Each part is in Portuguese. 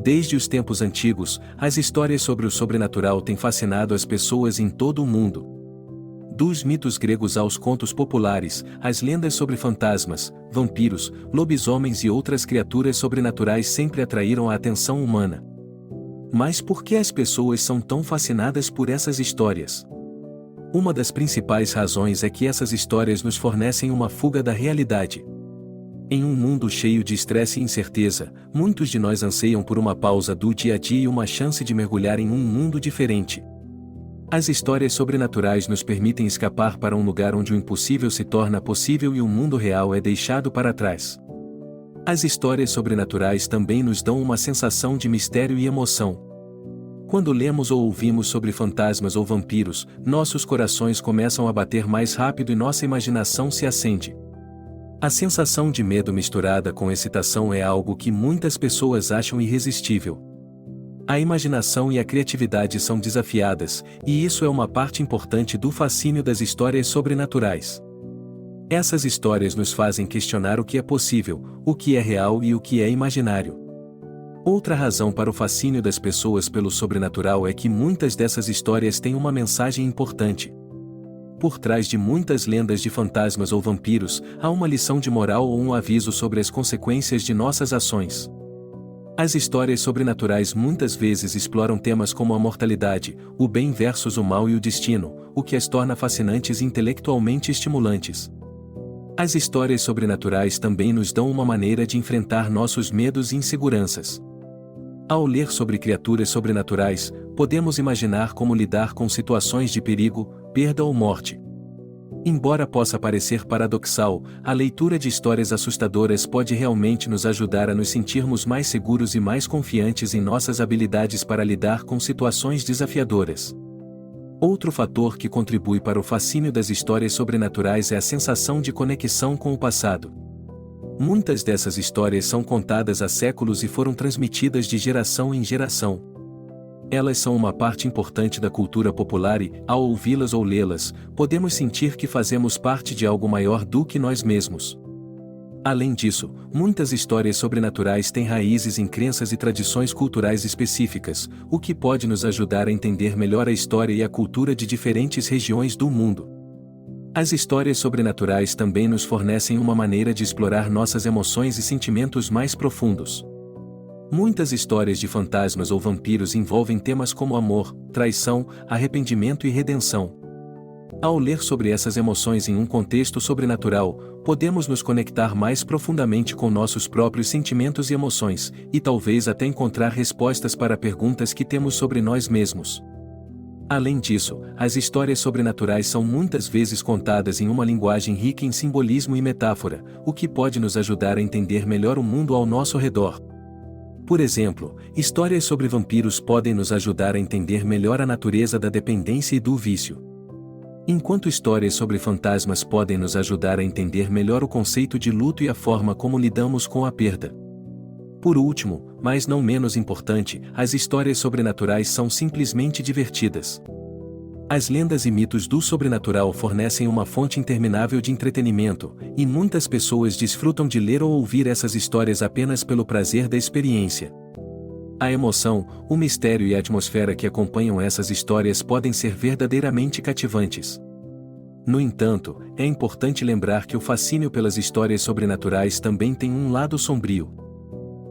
Desde os tempos antigos, as histórias sobre o sobrenatural têm fascinado as pessoas em todo o mundo. Dos mitos gregos aos contos populares, as lendas sobre fantasmas, vampiros, lobisomens e outras criaturas sobrenaturais sempre atraíram a atenção humana. Mas por que as pessoas são tão fascinadas por essas histórias? Uma das principais razões é que essas histórias nos fornecem uma fuga da realidade. Em um mundo cheio de estresse e incerteza, muitos de nós anseiam por uma pausa do dia a dia e uma chance de mergulhar em um mundo diferente. As histórias sobrenaturais nos permitem escapar para um lugar onde o impossível se torna possível e o mundo real é deixado para trás. As histórias sobrenaturais também nos dão uma sensação de mistério e emoção. Quando lemos ou ouvimos sobre fantasmas ou vampiros, nossos corações começam a bater mais rápido e nossa imaginação se acende. A sensação de medo misturada com excitação é algo que muitas pessoas acham irresistível. A imaginação e a criatividade são desafiadas, e isso é uma parte importante do fascínio das histórias sobrenaturais. Essas histórias nos fazem questionar o que é possível, o que é real e o que é imaginário. Outra razão para o fascínio das pessoas pelo sobrenatural é que muitas dessas histórias têm uma mensagem importante. Por trás de muitas lendas de fantasmas ou vampiros, há uma lição de moral ou um aviso sobre as consequências de nossas ações. As histórias sobrenaturais muitas vezes exploram temas como a mortalidade, o bem versus o mal e o destino, o que as torna fascinantes e intelectualmente estimulantes. As histórias sobrenaturais também nos dão uma maneira de enfrentar nossos medos e inseguranças. Ao ler sobre criaturas sobrenaturais, podemos imaginar como lidar com situações de perigo, perda ou morte. Embora possa parecer paradoxal, a leitura de histórias assustadoras pode realmente nos ajudar a nos sentirmos mais seguros e mais confiantes em nossas habilidades para lidar com situações desafiadoras. Outro fator que contribui para o fascínio das histórias sobrenaturais é a sensação de conexão com o passado. Muitas dessas histórias são contadas há séculos e foram transmitidas de geração em geração. Elas são uma parte importante da cultura popular e, ao ouvi-las ou lê-las, podemos sentir que fazemos parte de algo maior do que nós mesmos. Além disso, muitas histórias sobrenaturais têm raízes em crenças e tradições culturais específicas, o que pode nos ajudar a entender melhor a história e a cultura de diferentes regiões do mundo. As histórias sobrenaturais também nos fornecem uma maneira de explorar nossas emoções e sentimentos mais profundos. Muitas histórias de fantasmas ou vampiros envolvem temas como amor, traição, arrependimento e redenção. Ao ler sobre essas emoções em um contexto sobrenatural, podemos nos conectar mais profundamente com nossos próprios sentimentos e emoções, e talvez até encontrar respostas para perguntas que temos sobre nós mesmos. Além disso, as histórias sobrenaturais são muitas vezes contadas em uma linguagem rica em simbolismo e metáfora, o que pode nos ajudar a entender melhor o mundo ao nosso redor. Por exemplo, histórias sobre vampiros podem nos ajudar a entender melhor a natureza da dependência e do vício. Enquanto histórias sobre fantasmas podem nos ajudar a entender melhor o conceito de luto e a forma como lidamos com a perda. Por último, mas não menos importante, as histórias sobrenaturais são simplesmente divertidas. As lendas e mitos do sobrenatural fornecem uma fonte interminável de entretenimento, e muitas pessoas desfrutam de ler ou ouvir essas histórias apenas pelo prazer da experiência. A emoção, o mistério e a atmosfera que acompanham essas histórias podem ser verdadeiramente cativantes. No entanto, é importante lembrar que o fascínio pelas histórias sobrenaturais também tem um lado sombrio.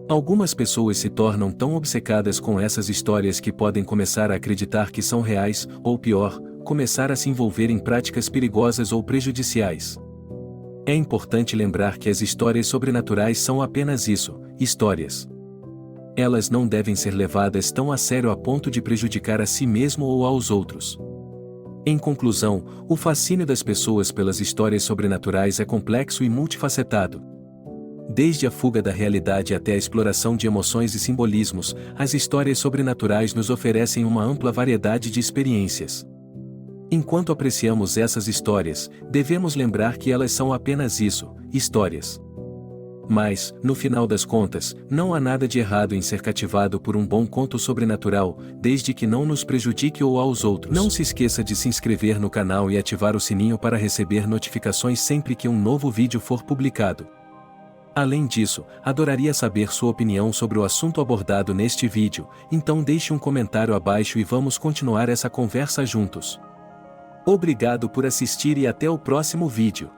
Algumas pessoas se tornam tão obcecadas com essas histórias que podem começar a acreditar que são reais, ou pior, começar a se envolver em práticas perigosas ou prejudiciais. É importante lembrar que as histórias sobrenaturais são apenas isso, histórias. Elas não devem ser levadas tão a sério a ponto de prejudicar a si mesmo ou aos outros. Em conclusão, o fascínio das pessoas pelas histórias sobrenaturais é complexo e multifacetado. Desde a fuga da realidade até a exploração de emoções e simbolismos, as histórias sobrenaturais nos oferecem uma ampla variedade de experiências. Enquanto apreciamos essas histórias, devemos lembrar que elas são apenas isso, histórias. Mas, no final das contas, não há nada de errado em ser cativado por um bom conto sobrenatural, desde que não nos prejudique ou aos outros. Não se esqueça de se inscrever no canal e ativar o sininho para receber notificações sempre que um novo vídeo for publicado. Além disso, adoraria saber sua opinião sobre o assunto abordado neste vídeo, então deixe um comentário abaixo e vamos continuar essa conversa juntos. Obrigado por assistir e até o próximo vídeo.